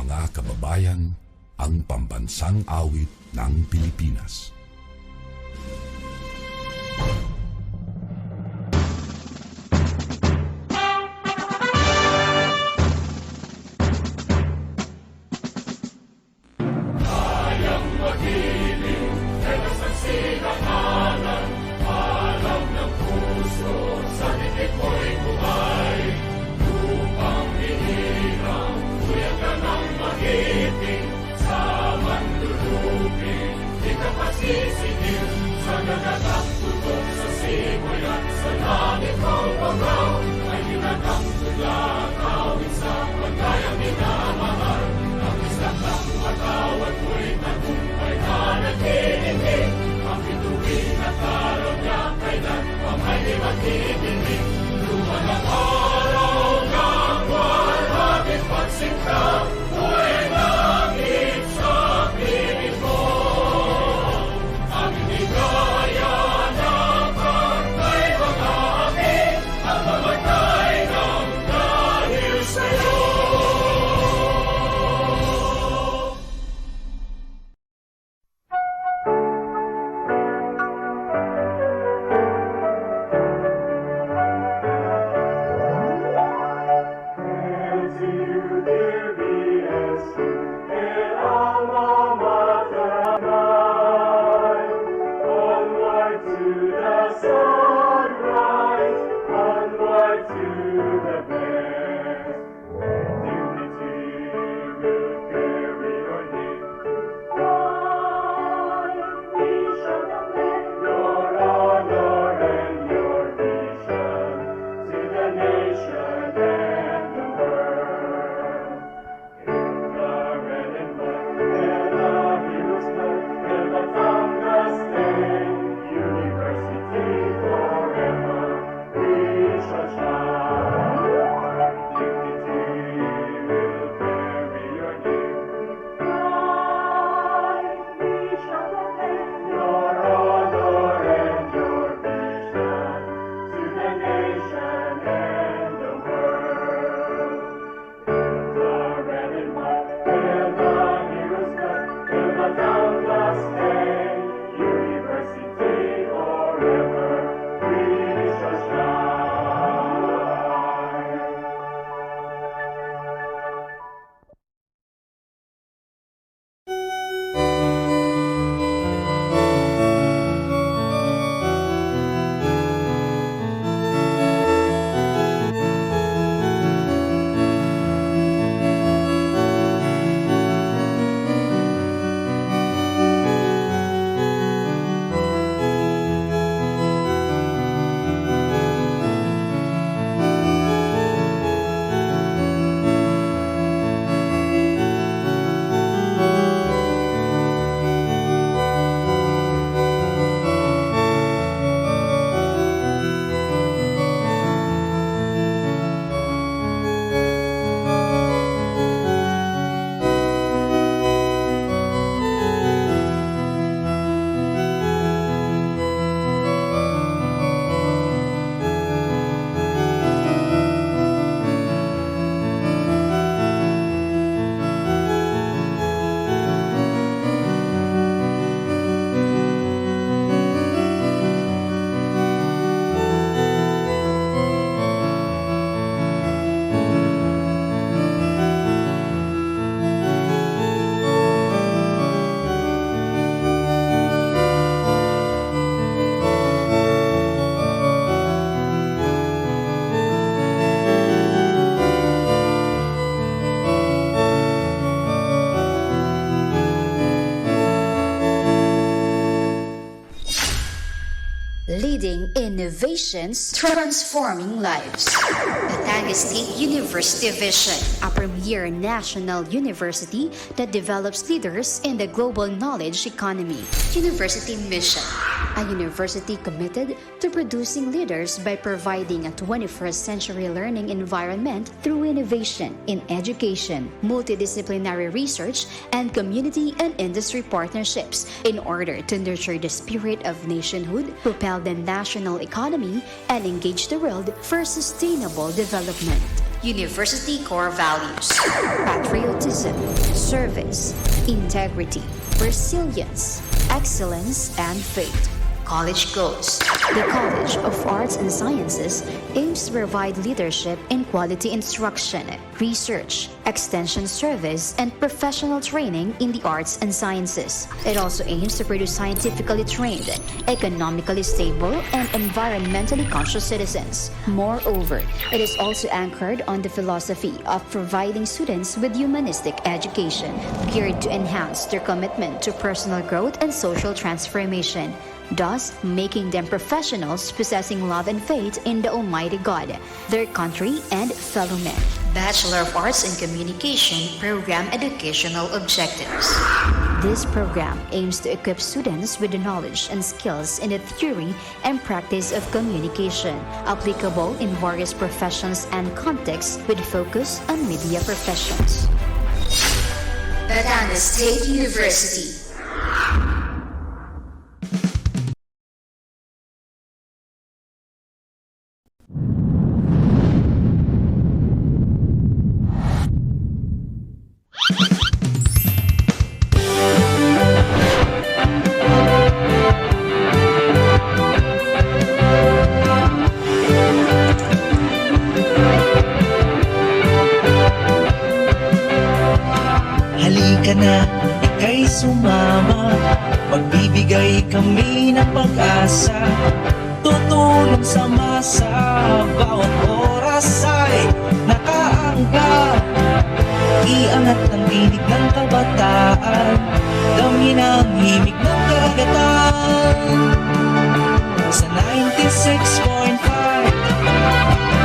mga kababayan, ang pambansang awit ng Pilipinas. Leading innovations, transforming lives. Batangas State University Vision, a premier national university that develops leaders in the global knowledge economy. University Mission, a university committed to producing leaders by providing a 21st century learning environment through innovation in education, multidisciplinary research, and community and industry partnerships in order to nurture the spirit of nationhood, propel the national economy, and engage the world for sustainable development. University core values: patriotism, service, integrity, resilience, excellence, and faith. College goals. The College of Arts and Sciences aims to provide leadership in quality instruction, research, extension service, and professional training in the arts and sciences. It also aims to produce scientifically trained, economically stable, and environmentally conscious citizens. Moreover, it is also anchored on the philosophy of providing students with humanistic education, geared to enhance their commitment to personal growth and social transformation, thus making them professionals possessing love and faith in the Almighty God, their country, and fellow men. Bachelor of Arts in Communication Program Educational Objectives. This program aims to equip students with the knowledge and skills in the theory and practice of communication, applicable in various professions and contexts with focus on media professions. Batangas State University. Halika na, ika'y sumama. Magbibigay kami ng pag-asa, tutulong sa masa. Bawat oras ay nakaangkat, iangat ang tinig ng kabataan, damhin ang himig ng karagatan. Sa 96.5,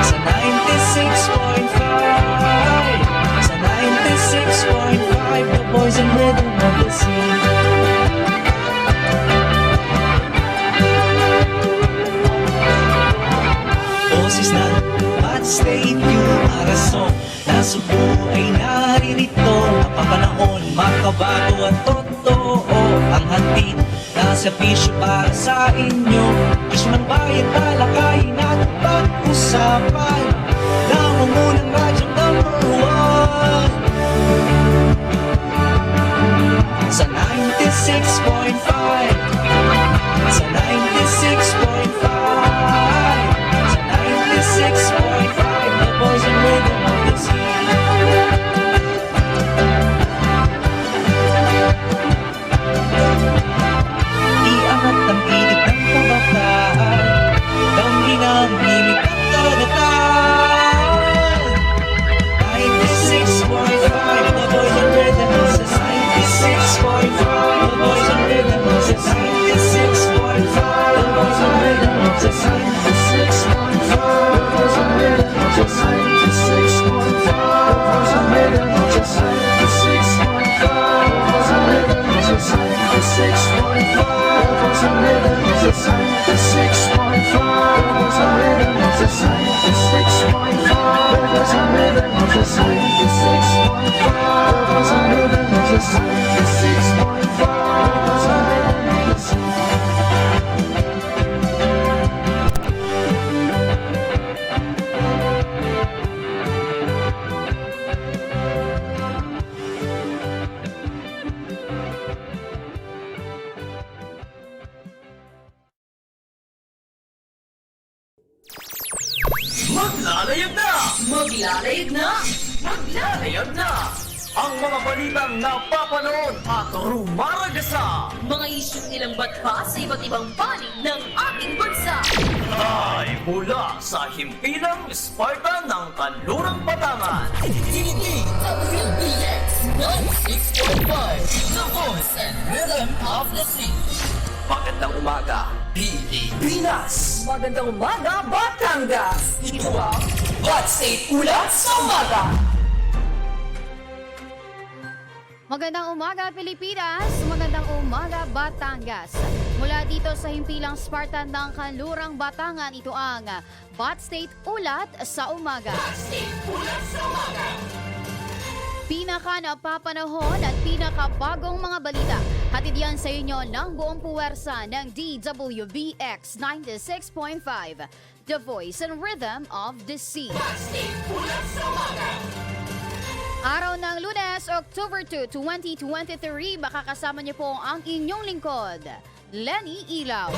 sa 96.5, sa 96.5, the boys and rhythm of the sea. Boses ng Bat State yung arason, na Subo ay naririto. Napapanahon, makabago at totoo ang hatid na serbisyo para sa inyo. Isyo ng bayan, talakayin at pag-usapan, nangungunang radyong #1 sa 96.5, sa 96.5, sa 96.5, the boys and rhythm of the sea. Iangat ang tinig ng kabataan, damhin ang himig ng karagatan. 96.5, the boys and rhythm of the sea. 96.5, the boys and rhythm of the sea. 96.5, the boys and rhythm of the sea. 96.5, the boys and rhythm of the sea. 96.5, the boys and rhythm of the sea. 96.5, the boys and rhythm of the sea. 96.5, the boys and rhythm of the sea. 96.5, the boys and rhythm of the sea. 96.5, the boys and rhythm of the sea. 96.5, the boys and rhythm of the sea. 96.5, the boys and rhythm of the sea. Maglalayag na! Maglalayag na! Maglalayag na! Ang mga balitang napapanood at rumaragasa Mga isyong ilang batha sa iba't ibang panig ng ating bansa. ay mula sa himpilang Sparta ng Kanlurang Batangan. WBX 96.5, the voice and rhythm of the sea. Magandang umaga, Pilipinas! Magandang umaga, Batangas! Ito ang Bat State Ulat sa Umaga! Magandang umaga, Pilipinas! Magandang umaga, Batangas! Mula dito sa himpilang Spartan ng Kanlurang Batangan, ito ang Bat State Ulat sa Umaga. Pinaka napapanahon at pinakabagong mga balita. Hatid yan sa inyo ng buong puwersa ng DWBX 96.5. the voice and rhythm of the sea. Araw ng Lunes, October 2, 2023, makakasama niyo po ang inyong lingkod, Lenny Ilaw.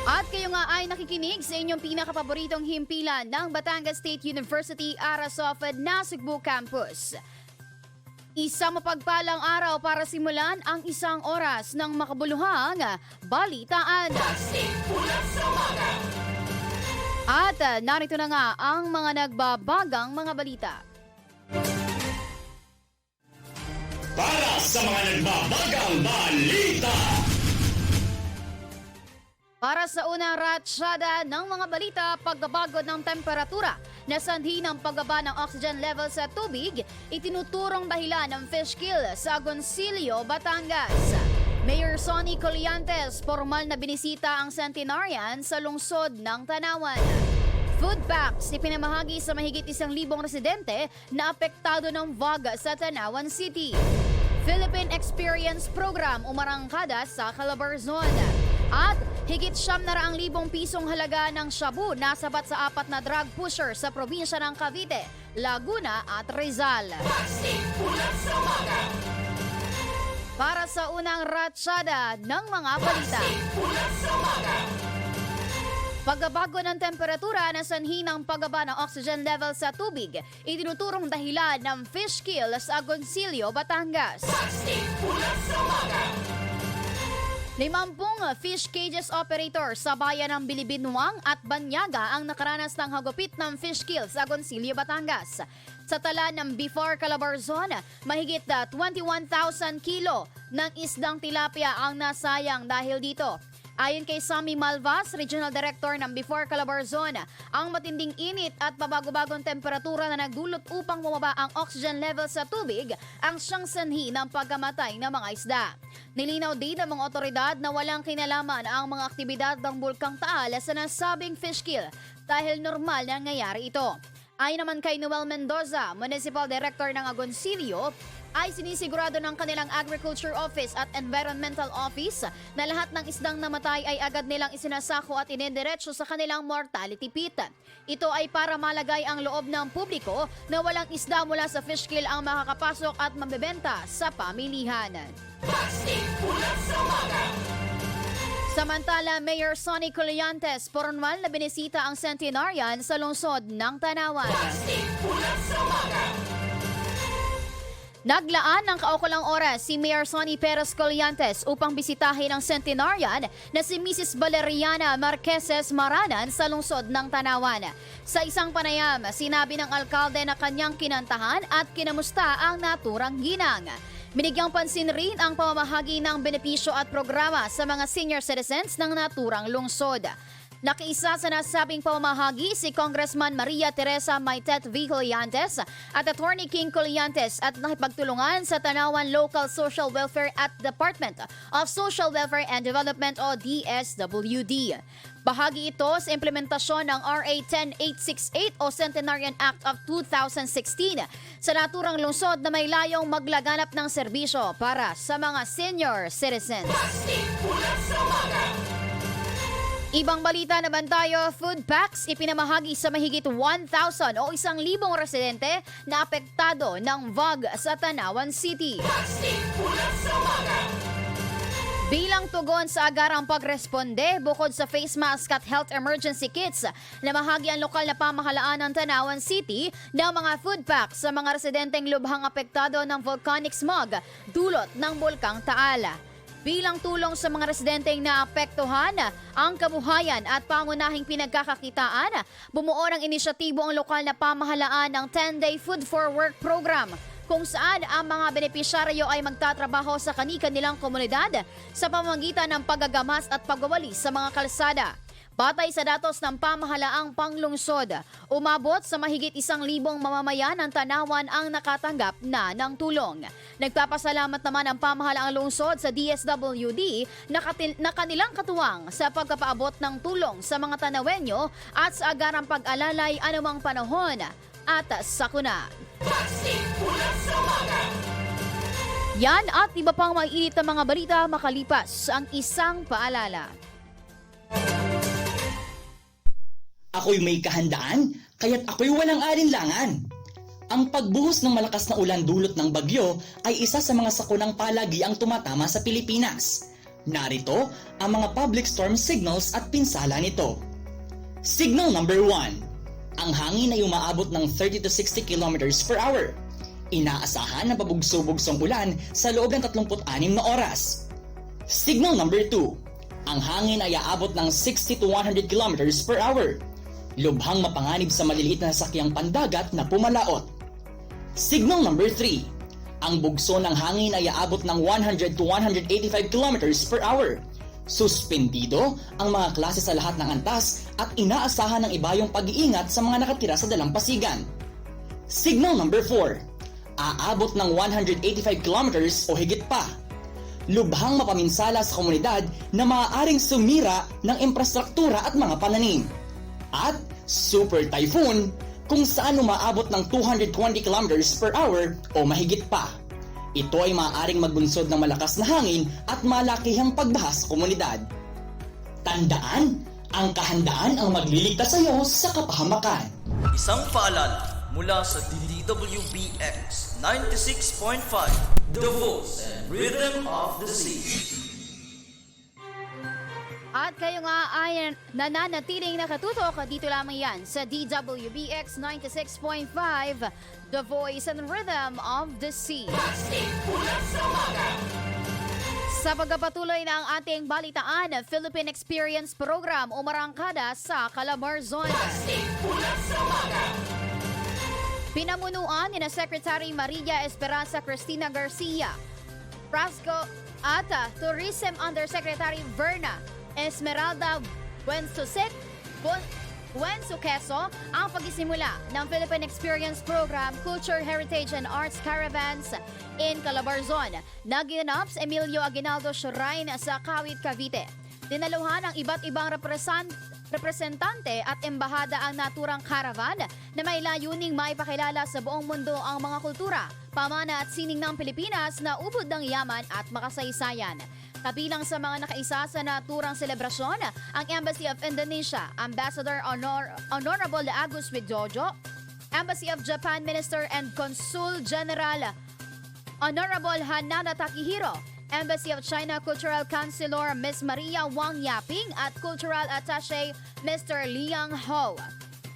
At kayo nga ay nakikinig sa inyong pinakapaboritong himpilan ng Batangas State University Arasofed Nasugbu Campus. Isang mapagpalang araw para simulan ang isang oras ng makabuluhang balitaan. At narito na nga ang mga nagbabagang mga balita. Para sa mga nagbabagang balita. Para sa unang ratsyada ng mga balita, pagbabago ng temperatura na sanhi ng pagbaba ng oxygen level sa tubig, itinuturong dahilan ng fish kill sa Agoncillo, Batangas. Mayor Sonny Colliantes, formal na binisita ang centenarian sa lungsod ng Tanawan. Food packs ipinamahagi sa mahigit 1,000 residente na apektado ng VOG sa Tanawan City. Philippine Experience Program umarangkada sa Calabarzon. At higit 700,000 pisong halaga ng shabu nasabat sa 4 na drug pusher sa probinsya ng Cavite, Laguna at Rizal. Para sa unang ratsyada ng mga balita. Pagbabago ng temperatura na sanhi ng pagbaba ng oxygen level sa tubig, itinuturong dahilan ng fish kill sa Agoncillo, Batangas. 50 fish cages operator sa bayan ng Bilibinwang at Banyaga ang nakaranas ng hagupit ng fish kill sa Agoncillo, Batangas. Sa tala ng Bifor Calabarzon, mahigit 21,000 kilo ng isdang tilapia ang nasayang dahil dito. Ayon kay Sammy Malvas, Regional Director ng Bifor Calabarzon, ang matinding init at pabago-bagong temperatura na nagdulot upang bumaba ang oxygen level sa tubig ang siyang sanhi ng pagkamatay ng mga isda. Nilinaw din ng mga otoridad na walang kinalaman ang mga aktibidad ng Bulkang Taal sa nasabing fish kill dahil normal na nangyayari ito. Ayon naman kay Noel Mendoza, Municipal Director ng Agoncillo, ay sinisigurado ng kanilang Agriculture Office at Environmental Office na lahat ng isdang namatay ay agad nilang isinasako at inediretso sa kanilang mortality pit. Ito ay para malagay ang loob ng publiko na walang isda mula sa fish kill ang makakapasok at mabebenta sa pamilihan. Samantala, Mayor Sonny Colliantes, formal na binisita ang centenarian sa lungsod ng Tanawan. Naglaan ng kaukulang oras si Mayor Sonny Perez Colliantes upang bisitahin ang centenarian na si Mrs. Valeriana Marqueses Maranan sa lungsod ng Tanawan. Sa isang panayam, sinabi ng alkalde na kanyang kinantahan at kinamusta ang naturang ginang. Binigyang pansin rin ang pamamahagi ng benepisyo at programa sa mga senior citizens ng naturang lungsod. Nakiisa sa nasabing pamamahagi si Congressman Maria Teresa Maitet V. Colliantes at Attorney King Colliantes at nakipagtulungan sa Tanawan Local Social Welfare at Department of Social Welfare and Development o DSWD. Bahagi ito sa implementasyon ng RA 10868 o Centenarian Act of 2016 sa naturang lungsod na may layong maglaganap ng serbisyo para sa mga senior citizens. Ibang balita naman tayo, food packs ipinamahagi sa mahigit 1,000 o 1,000 residente na apektado ng VOG sa Tanawan City. Bilang tugon sa agarang pagresponde, bukod sa face mask at health emergency kits, namahagi ang lokal na pamahalaan ng Tanawan City ng mga food packs sa mga residenteng lubhang apektado ng volcanic smog dulot ng Bulkang Taal. Bilang tulong sa mga residenteng naapektuhan ang kabuhayan at pangunahing pinagkakakitaan, bumuo ng inisyatibo ang lokal na pamahalaan ng 10-day Food for Work program kung saan ang mga benepisyaryo ay magtatrabaho sa kani-kanilang komunidad sa pamamagitan ng paggagamas at pagwawalis sa mga kalsada. Batay sa datos ng pamahalaang panglungsod, umabot sa mahigit 1,000 mamamayan ng Tanawan ang nakatanggap na ng tulong. Nagpapasalamat naman ang pamahalaang lungsod sa DSWD na kanilang katuwang sa pagpapaabot ng tulong sa mga Tanawenyo at sa agarang pag-alalay anumang panahon at sakuna. Yan at iba pang maiinit na mga balita makalipas ang isang paalala. Ako'y may kahandaan, kaya't ako'y walang alinlangan. Ang pagbuhos ng malakas na ulan dulot ng bagyo ay isa sa mga sakunang palagiang tumatama sa Pilipinas. Narito ang mga public storm signals at pinsala nito. Signal number 1. Ang hangin ay umaabot ng 30 to 60 kilometers per hour. Inaasahan na pabugso-bugsong ulan sa loob ng 36 na oras. Signal number 2. Ang hangin ay aabot ng 60 to 100 kilometers per hour. Lubhang mapanganib sa maliliit na sasakyang pandagat na pumalaot. Signal number 3. Ang bugso ng hangin ay aabot ng 100 to 185 kilometers per hour. Suspendido ang mga klase sa lahat ng antas at inaasahan ng iba yung pag-iingat sa mga nakatira sa dalampasigan. Signal number 4. Aabot ng 185 kilometers o higit pa. Lubhang mapaminsala sa komunidad na maaaring sumira ng infrastruktura at mga pananim. At super typhoon kung saan umaabot ng 220 kilometers per hour o mahigit pa. Ito ay maaaring magbunsod ng malakas na hangin at malakihang pagbaha sa komunidad. Tandaan, ang kahandaan ang magliligtas sa iyo sa kapahamakan. Isang paalala mula sa DWBX 96.5, The Voice and Rhythm of the Sea. At kayo nga ay nananatiling nakatutok dito lamang yan sa DWBX 96.5, The Voice and Rhythm of the Sea. Sa pagpapatuloy ng ating balitaan, Philippine Experience Program umarangkada sa Calabarzon. Pinamunuan ni Secretary Maria Esperanza Cristina Garcia, Frasco at Tourism Undersecretary Verna Esmeralda Buensuqueso ang pagsisimula ng Philippine Experience Program Culture, Heritage and Arts Caravans in Calabarzon na ginanap sa Emilio Aguinaldo Shrine sa Kawit, Cavite. Dinaluhan ang iba't ibang representante at embahada ang naturang caravan na may layuning maipakilala sa buong mundo ang mga kultura, pamana at sining ng Pilipinas na ubod ng yaman at makasaysayan. Kabilang sa mga nakaisa sa naturang selebrasyon, ang Embassy of Indonesia, Ambassador Honorable Agus Widodo, Embassy of Japan Minister and Consul General Honorable Hanana Takihiro, Embassy of China Cultural Councilor Ms. Maria Wang Yaping at Cultural Attaché Mr. Liang Ho.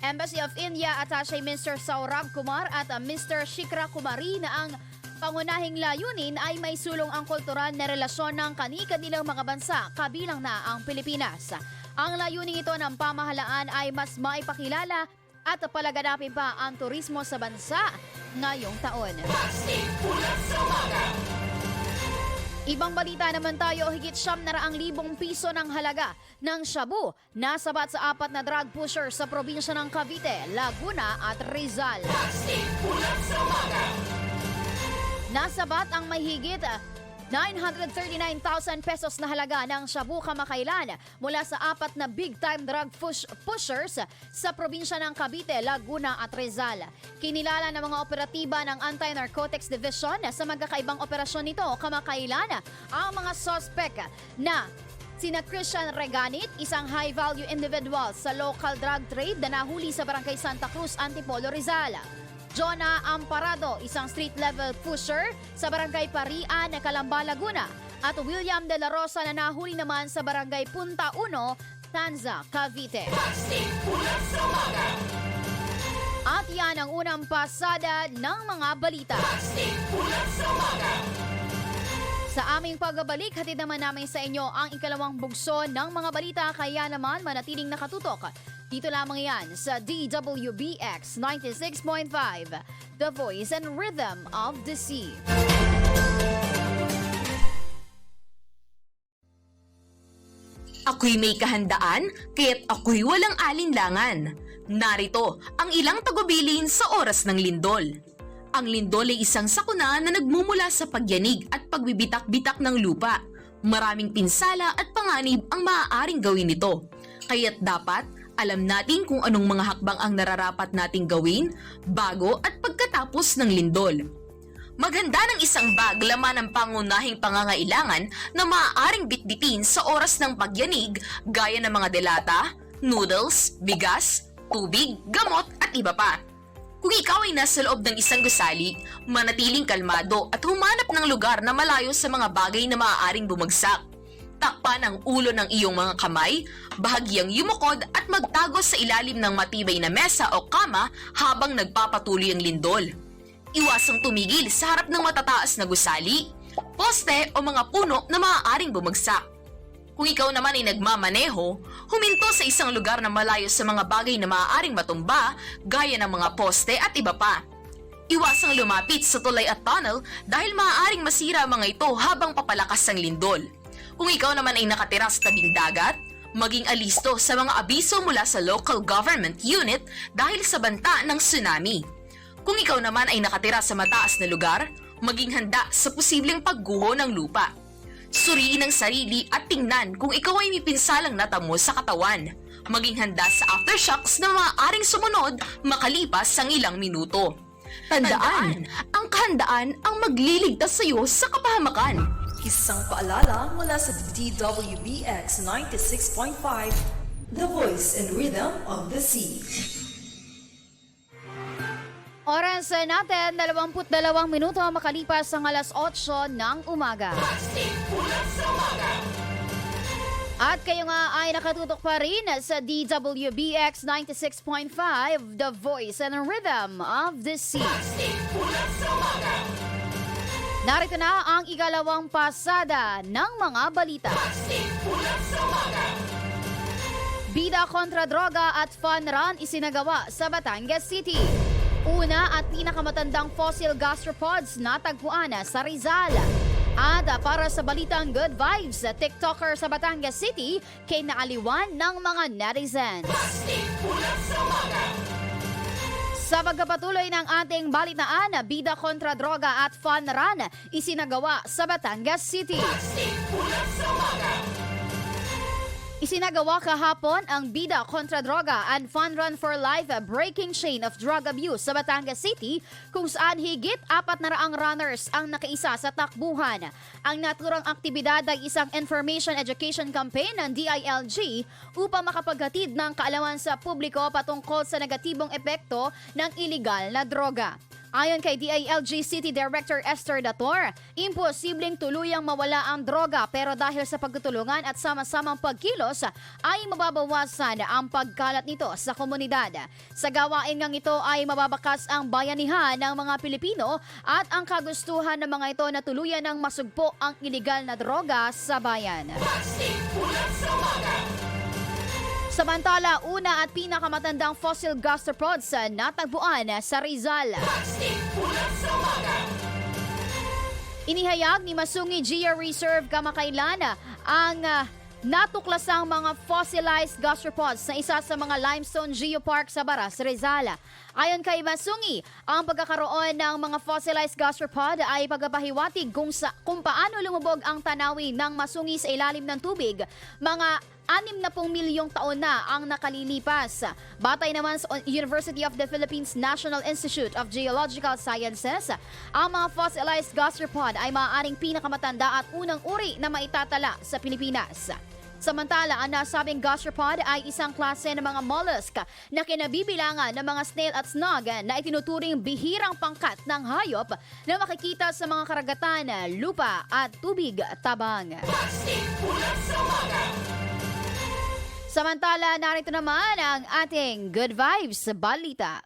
Embassy of India Attaché Mr. Saurabh Kumar at Mr. Shikra Kumari na ang pangunahing layunin ay may sulong ang kultural na relasyon ng kani-kanilang mga bansa, kabilang na ang Pilipinas. Ang layunin ito ng pamahalaan ay mas maipakilala at palaganapin pa ang turismo sa bansa ngayong taon. Ibang balita naman tayo, higit 700,000 piso ng halaga ng shabu nasabat sa 4 na drug pusher sa probinsya ng Cavite, Laguna at Rizal. Nasabat ang mahigit 939,000 pesos na halaga ng shabu kamakailan mula sa 4 na big-time drug pushers sa probinsya ng Cavite, Laguna at Rizal. Kinilala ng mga operatiba ng Anti-Narcotics Division sa magkakaibang operasyon nito kamakailan ang mga suspect na sina Christian Reganit, isang high-value individual sa local drug trade na nahuli sa Barangay Santa Cruz, Antipolo, Rizal. Jonah Amparado, isang street-level pusher sa Barangay Parian, Calamba, Laguna. At William De La Rosa na nahuli naman sa Barangay Punta Uno, Tanza, Cavite. At yan ang unang pasada ng mga balita. Sa aming pagbabalik, hatid naman namin sa inyo ang ikalawang bugso ng mga balita, kaya naman manatiling nakatutok. Dito lamang yan sa DWBX 96.5, The Voice and Rhythm of the Sea. Ako'y may kahandaan, kaya't ako'y walang alinlangan. Narito ang ilang tagubilin sa oras ng lindol. Ang lindol ay isang sakuna na nagmumula sa pagyanig at pagbibitak-bitak ng lupa. Maraming pinsala at panganib ang maaaring gawin nito. Kaya't dapat alam natin kung anong mga hakbang ang nararapat nating gawin bago at pagkatapos ng lindol. Maganda ng isang bag laman ang pangunahing pangangailangan na maaaring bitbitin sa oras ng pagyanig gaya ng mga delata, noodles, bigas, tubig, gamot at iba pa. Kung ikaw ay nasa loob ng isang gusali, manatiling kalmado at humanap ng lugar na malayo sa mga bagay na maaaring bumagsak. Takpan ang ulo ng iyong mga kamay, bahagyang yumukod at magtago sa ilalim ng matibay na mesa o kama habang nagpapatuloy ang lindol. Iwasang tumigil sa harap ng matataas na gusali, poste o mga puno na maaaring bumagsak. Kung ikaw naman ay nagmamaneho, huminto sa isang lugar na malayo sa mga bagay na maaaring matumba gaya ng mga poste at iba pa. Iwasang lumapit sa tulay at tunnel dahil maaaring masira ang mga ito habang papalakas ang lindol. Kung ikaw naman ay nakatira sa tabing dagat, maging alisto sa mga abiso mula sa local government unit dahil sa banta ng tsunami. Kung ikaw naman ay nakatira sa mataas na lugar, maging handa sa posibleng pagguho ng lupa. Suriin ang sarili at tingnan kung ikaw ay may pinsalang natamo sa katawan. Maging handa sa aftershocks na maaaring sumunod makalipas ang ilang minuto. Tandaan, ang kahandaan ang magliligtas sa iyo sa kapahamakan. Isang paalala mula sa DWBX 96.5, The Voice and Rhythm of the Sea. Oras natin, 22 minuto makalipas ang alas 8 ng umaga. At kayo nga ay nakatutok pa rin sa DWBX 96.5, The Voice and Rhythm of the Sea. Narito na ang ikalawang pasada ng mga balita. Bida kontra droga at fun run isinagawa sa Batangas City. Una at pinakamatandang fossil gastropods natagpuan sa Rizal. At para sa balitang Good Vibes, TikToker sa Batangas City kinaaliwan ng mga netizens. Sa pagpapatuloy ng ating balitaan, bida kontra droga at fun run isinagawa sa Batangas City. Isinagawa kahapon ang Bida kontra Droga and Fun Run for Life Breaking Chain of Drug Abuse sa Batangas City kung saan higit 400 runners ang nakaisa sa takbuhan. Ang naturang aktibidad ay isang information education campaign ng DILG upang makapaghatid ng kaalaman sa publiko patungkol sa negatibong epekto ng iligal na droga. Ayon kay DILG City Director Esther Dator, imposibleng tuluyang mawala ang droga pero dahil sa pagtutulungan at sama-samang pagkilos ay mababawasan ang pagkalat nito sa komunidad. Sa gawain ngang ito ay mababakas ang bayanihan ng mga Pilipino at ang kagustuhan ng mga ito na tuluyan ng masugpo ang iligal na droga sa bayan. Samantala, una at pinakamatandang fossil gastropods natagpuan sa Rizal. Inihayag ni Masungi Geo-Reserve kamakailan ang natuklasang mga fossilized gastropods na isa sa mga limestone geopark sa Baras, Rizal. Ayon kay Masungi, ang pagkakaroon ng mga fossilized gastropod ay pagpapahiwatig kung paano lumubog ang tanawin ng Masungi sa ilalim ng tubig. Mga 60 milyong taon na ang nakalilipas. Batay naman sa University of the Philippines National Institute of Geological Sciences, ang mga fossilized gastropod ay maaaring pinakamatanda at unang uri na maitatala sa Pilipinas. Samantala, ang nasabing gastropod ay isang klase ng mga mollusk na kinabibilangan ng mga snail at snog na itinuturing bihirang pangkat ng hayop na makikita sa mga karagatan, lupa at tubig tabang. Samantala, narito naman ang ating Good Vibes balita.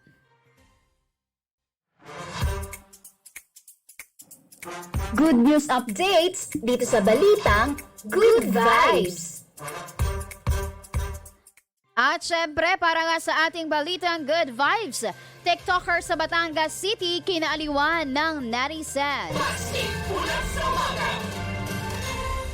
Good news updates dito sa Balitang Good Vibes. At syempre, para nga sa ating balitang Good Vibes, TikToker sa Batangas City kinaaliwan ng netizens.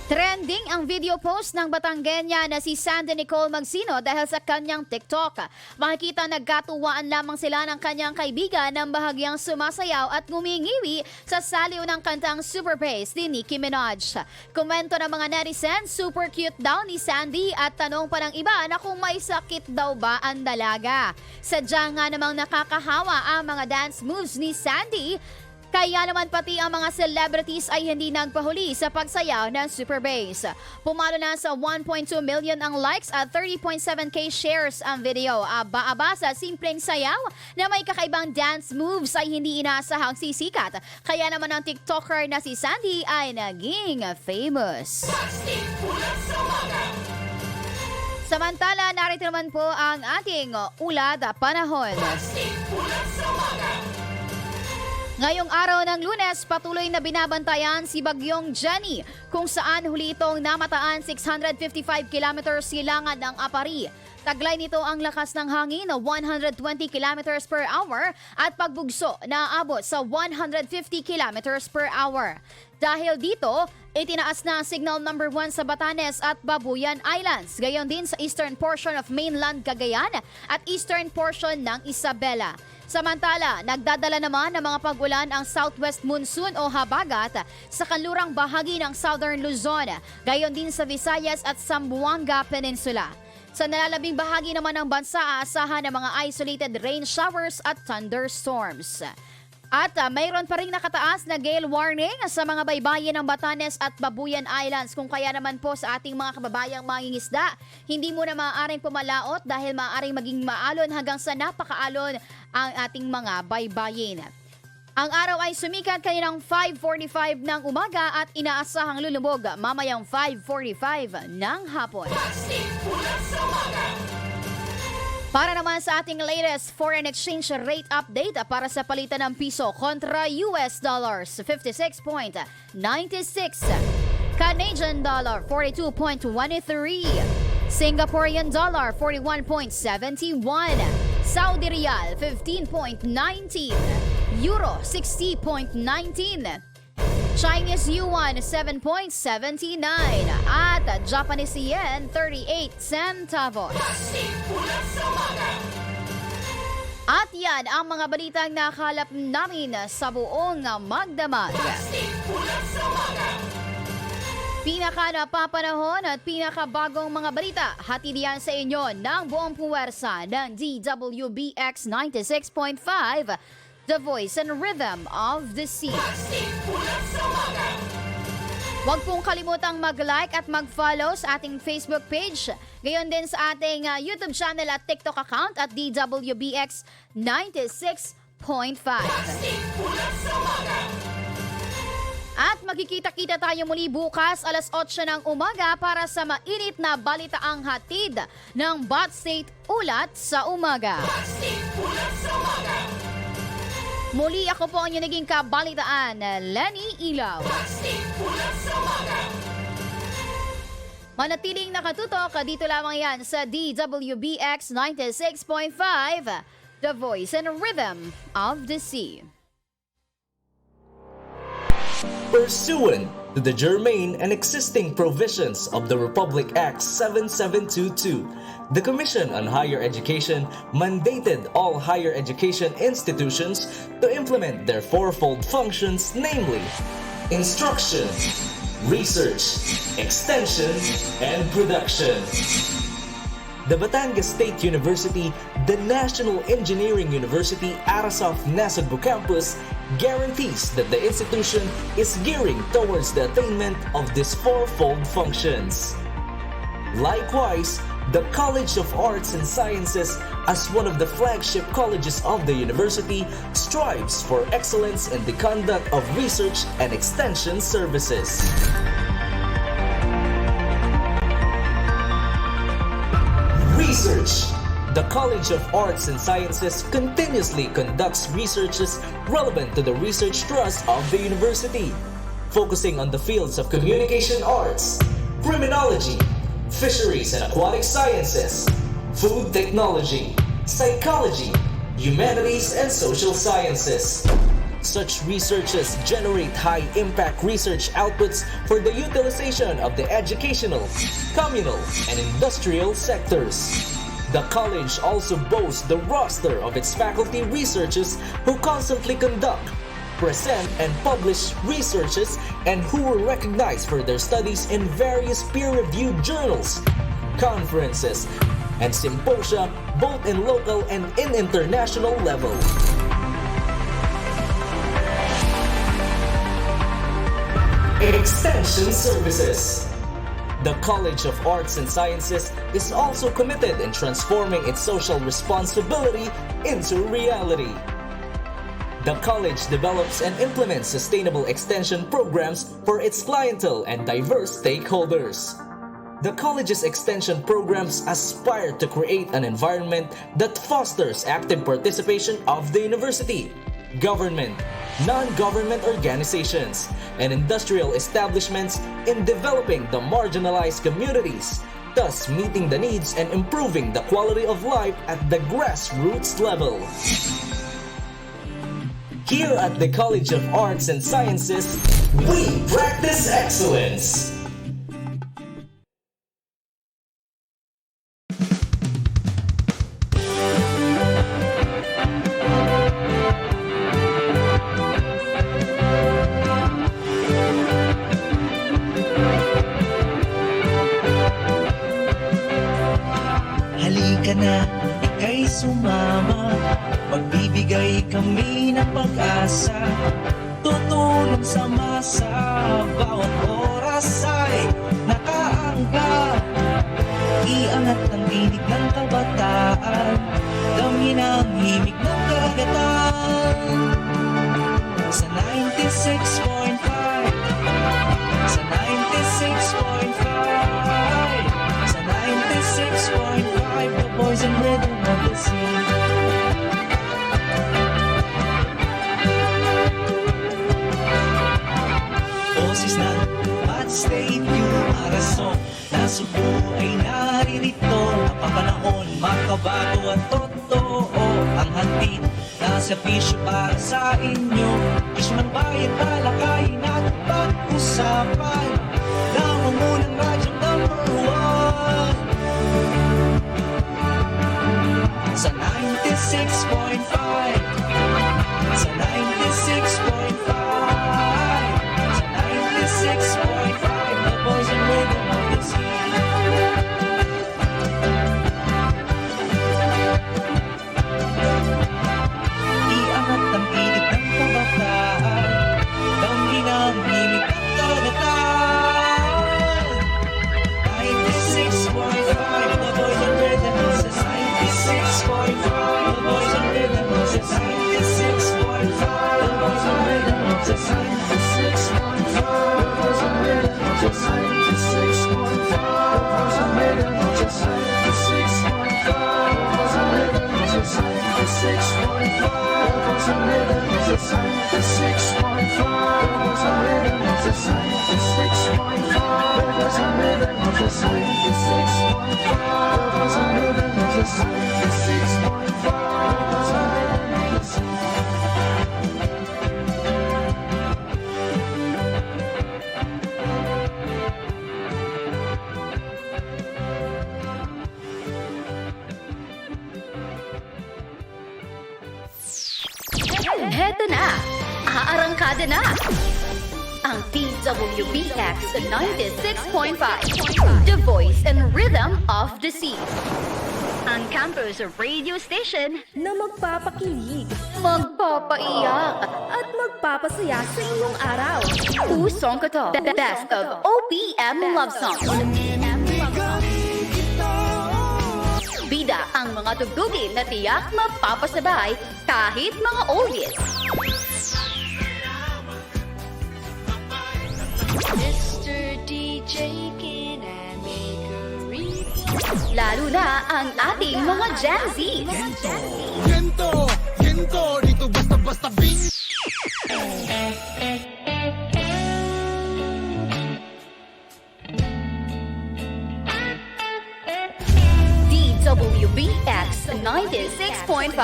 Trending ang video post ng Batanggenya na si Sandy Nicole Magsino dahil sa kanyang TikTok. Makikita nagkatuwaan lamang sila ng kanyang kaibigan ng bahagyang sumasayaw at ngumingiwi sa saliw ng kantang Super Bass ni Nicki Minaj. Komento ng mga netizens, super cute daw ni Sandy at tanong pa ng iba na kung may sakit daw ba ang dalaga. Sadya nga namang nakakahawa ang mga dance moves ni Sandy Kaya naman pati ang mga celebrities ay hindi nagpahuli sa pagsayaw ng Super Bass. Pumalo na sa 1.2 million ang likes at 30.7k shares ang video. Aba-aba sa simpleng sayaw na may kakaibang dance moves ay hindi inaasahang sisikat. Kaya naman ang TikToker na si Sandy ay naging famous. Samantala, narito naman po ang ating ulad panahon. Ngayong araw ng Lunes, patuloy na binabantayan si Bagyong Jenny kung saan huli itong namataan 655 kilometers silangan ng Apari. Taglay nito ang lakas ng hangin na 120 kilometers per hour at pagbugso na aabot sa 150 kilometers per hour. Dahil dito, itinaas na ang signal number 1 sa Batanes at Babuyan Islands, gayon din sa eastern portion of mainland Cagayan at eastern portion ng Isabela. Samantala, nagdadala naman ng mga pag-ulan ang southwest monsoon o habagat sa kanlurang bahagi ng southern Luzon, gayon din sa Visayas at Zamboanga Peninsula. Sa nalalabing bahagi naman ng bansa, aasahan ng mga isolated rain showers at thunderstorms. At mayroon pa rin nakataas na gale warning sa mga baybayin ng Batanes at Babuyan Islands. Kung kaya naman po sa ating mga kababayang mangingisda, hindi mo na maaaring pumalaot dahil maaaring maging maalon hanggang sa napakaalon ang ating mga baybayin. Ang araw ay sumikat kaninang 5:45 ng umaga at inaasahang lulubog mamayang 5:45 ng hapon. Para naman sa ating latest foreign exchange rate update para sa palitan ng piso kontra US dollars, 56.96. Canadian dollar, 42.23. Singaporean dollar, 41.71. Saudi Riyal, 15.19. Euro, 60.19. Chinese Yuan, 7.79. At Japanese Yen, 38 centavos. At yan ang mga balitang nakalap namin sa buong magdamag. Pinaka napapanahon at pinakabagong mga balita, hatid yan sa inyo ng buong puwersa ng DWBX 96.5, The Voice and Rhythm of the Sea. Huwag pong kalimutang mag-like at mag-follow sa ating Facebook page. Gayon din sa ating YouTube channel at TikTok account at DWBX 96.5. At magkikita-kita tayo muli bukas alas 8 ng umaga para sa mainit na balitaang hatid ng Bat State Ulat sa Umaga. Muli ako po ang inyong naging kabalitaan, Lenny Ilaw. Manatiling nakatutok dito lamang yan sa DWBX 96.5, The Voice and Rhythm of the Sea. Pursuant to the germane and existing provisions of the Republic Act 7722, the Commission on Higher Education mandated all higher education institutions to implement their fourfold functions, namely instruction, research, extension, and production. The Batangas State University, the National Engineering University Arasof Nasugbu Campus, guarantees that the institution is gearing towards the attainment of these fourfold functions. Likewise, the College of Arts and Sciences, as one of the flagship colleges of the university, strives for excellence in the conduct of research and extension services. Research. The College of Arts and Sciences continuously conducts researches relevant to the research thrust of the university, focusing on the fields of communication arts, criminology, fisheries and aquatic sciences, food technology, psychology, humanities and social sciences. Such researches generate high-impact research outputs for the utilization of the educational, communal, and industrial sectors. The college also boasts the roster of its faculty researchers who constantly conduct, present, and publish researches and who were recognized for their studies in various peer-reviewed journals, conferences, and symposia both in local and in international level. Extension Services. The College of Arts and Sciences is also committed in transforming its social responsibility into reality. The college develops and implements sustainable extension programs for its clientele and diverse stakeholders. The college's extension programs aspire to create an environment that fosters active participation of the university, government, non-government organizations, and industrial establishments in developing the marginalized communities, thus meeting the needs and improving the quality of life at the grassroots level. Here at the College of Arts and Sciences, we practice excellence. Halika na, ika'y sumama. Magbibigay kami ng pag-asa. Tutulong sa masa. Bawat oras ay nakaangkat. Iangat ang tinig ng kabataan. Damhin ang himig ng karagatan. Sa 96.5, sa 96.5, sa 96.5, the boys and rhythm of the sea. Boses ng Bad State, yung arason na Subo ay naririto. Napapanahon, makabago at totoo ang hatid na serbisyo para sa inyo. Isyo ng bayan, talakayin at pag-usapan. Nangungunang radyo number 1 sa 96.5, sa 96.5, sa 96.5, the boys and rhythm of the sea. Iangat ang init ng kabataan, damhin ang himig ng karagatan. 96.5, the boys and rhythm of the sea. 96.5, the boys and rhythm of the sea. 96.5, the boys and rhythm of the sea. 96.5, the boys and rhythm of the sea. 96.5, the boys and rhythm of the sea. 96.5, the boys and rhythm of the sea. 96.5, the boys and rhythm of the sea. 96.5, the boys and rhythm of the sea. 96.5, the boys and rhythm of the sea. 96.5, the boys and rhythm of the sea. 96.5, the boys and rhythm of the sea. Heto na! Aarangkada na! Ang DWBX 96.5, The Voice and Rhythm of the Sea. Ang campus radio station na magpapakilig, magpapaiyak at magpapasaya sa inyong araw. Pusong ko to, the best of OPM love songs. Bida ang mga tugtugin na tiyak mapapasabay kahit mga oldies. Mr. DJ, can I make a request? Lalo na ang ating mga Gen Z. Gento, dito basta-basta bing. DWBX 96.5,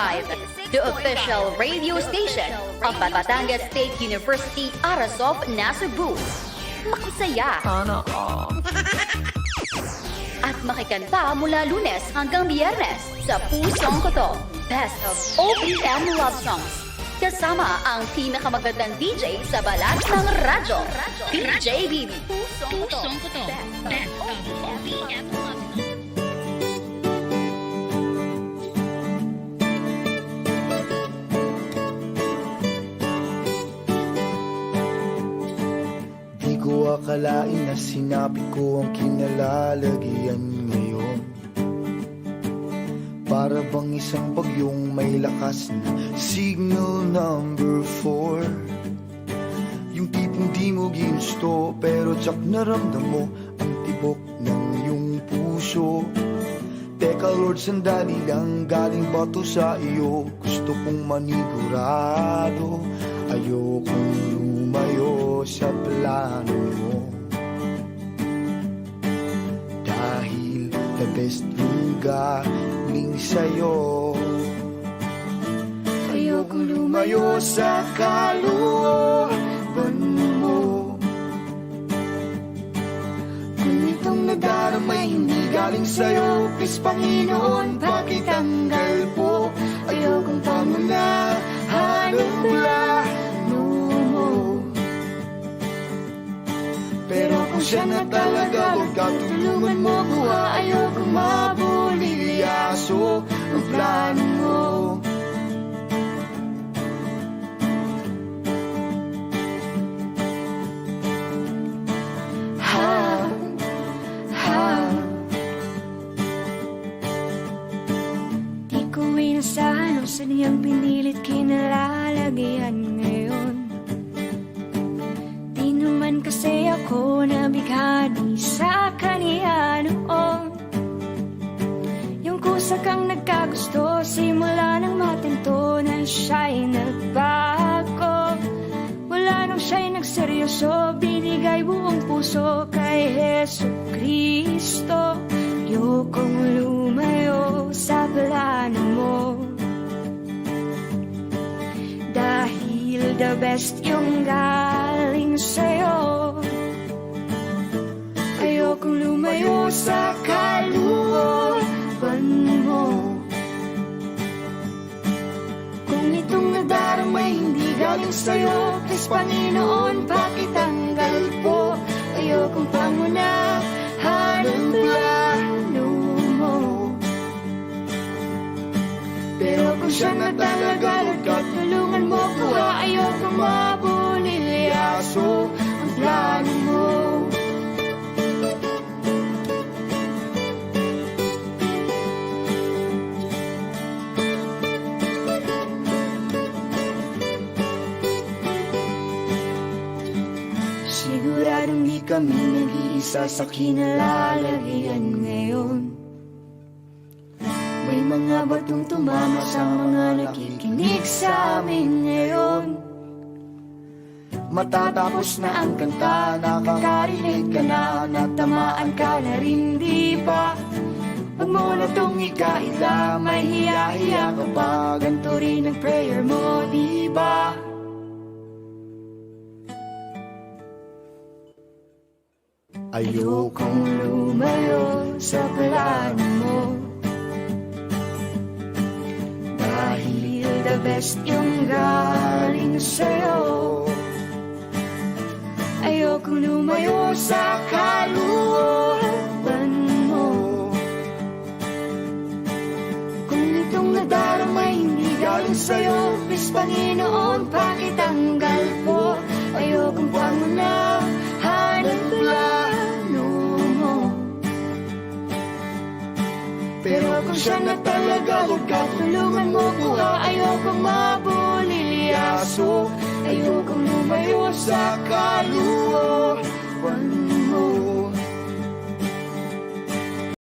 the official radio station of Batangas State University, Arasov, Cebu. Makisaya. At makikanta mula Lunes hanggang Biyernes sa Pusong Koto, Best of OPM Love Songs. Kasama ang pinakamagandang DJ sa balat ng radyo, DJ Bibi. Pusong Koto, Best of OPM Love Songs. Di ko akalain na sinabi ko ang kinalalagyan ngayon. Para bang isang bagyong may lakas na signal number 4. Yung tipong di mo ginusto pero tsak naramdam mo ang tibok ng iyong puso. Teka Lord, sandali lang, galing ba to sa iyo? Gusto kong manigurado, ayokong lumayo sa plano mo. Dahil the best yung galing sa'yo. Ayokong lumayo sa kalooban mo. Kung itong nadaramay hindi galing sa'yo, please Panginoon, pakitanggal po. Ayokong pangunahan ang plano mo. Pero kung siya na talaga, huwag ka tulungan mo ko. Ayokong mabulilyaso ang plano mo. Saan niyang pinilit kinalalagyan ngayon? Di naman kasi ako nabighani sa kaniya noon. Yung kusa kang nagkagusto, simula nang matinto na siya'y nagbago. Wala nang siya'y nagseryoso, binigay buong puso kay Heso Kristo. Ayokong lumayo sa plano mo. Dahil the best yung galing sa'yo. Ayokong lumayo sa kalooban mo. Kung itong nadaramay hindi galing sa'yo, please Panginoon, pakitanggal po. Ayokong pangunahan ang plano mo. Pero kung siya na talaga, tulungan mo ko. Ayokong mabulilyaso ang plano mo. Siguradong di kami nag-iisa sa kinalalagyan ngayon. May mga batong tumama sa mga nakikinig sa amin ngayon. Matatapos na ang kanta, nakakarinig ka na, natamaan ka na rin, di ba? Huwag mo na tong ikaila, may hiya-hiya ka pa, ganito rin ang prayer mo, di ba? Ayokong lumayo sa plano mo. Dahil the best yung galing sa'yo. Ayokong lumayo sa kalooban mo. Kung itong nadaramay hindi galing sa'yo, please Panginoon, pakitanggal po. Ayokong pangunahan ang plano mo. Pero kung siya na talaga, huwag ka tulungan mo ko. Ayokong mabulilyaso. Ayokong lumayo sa kalooban mo.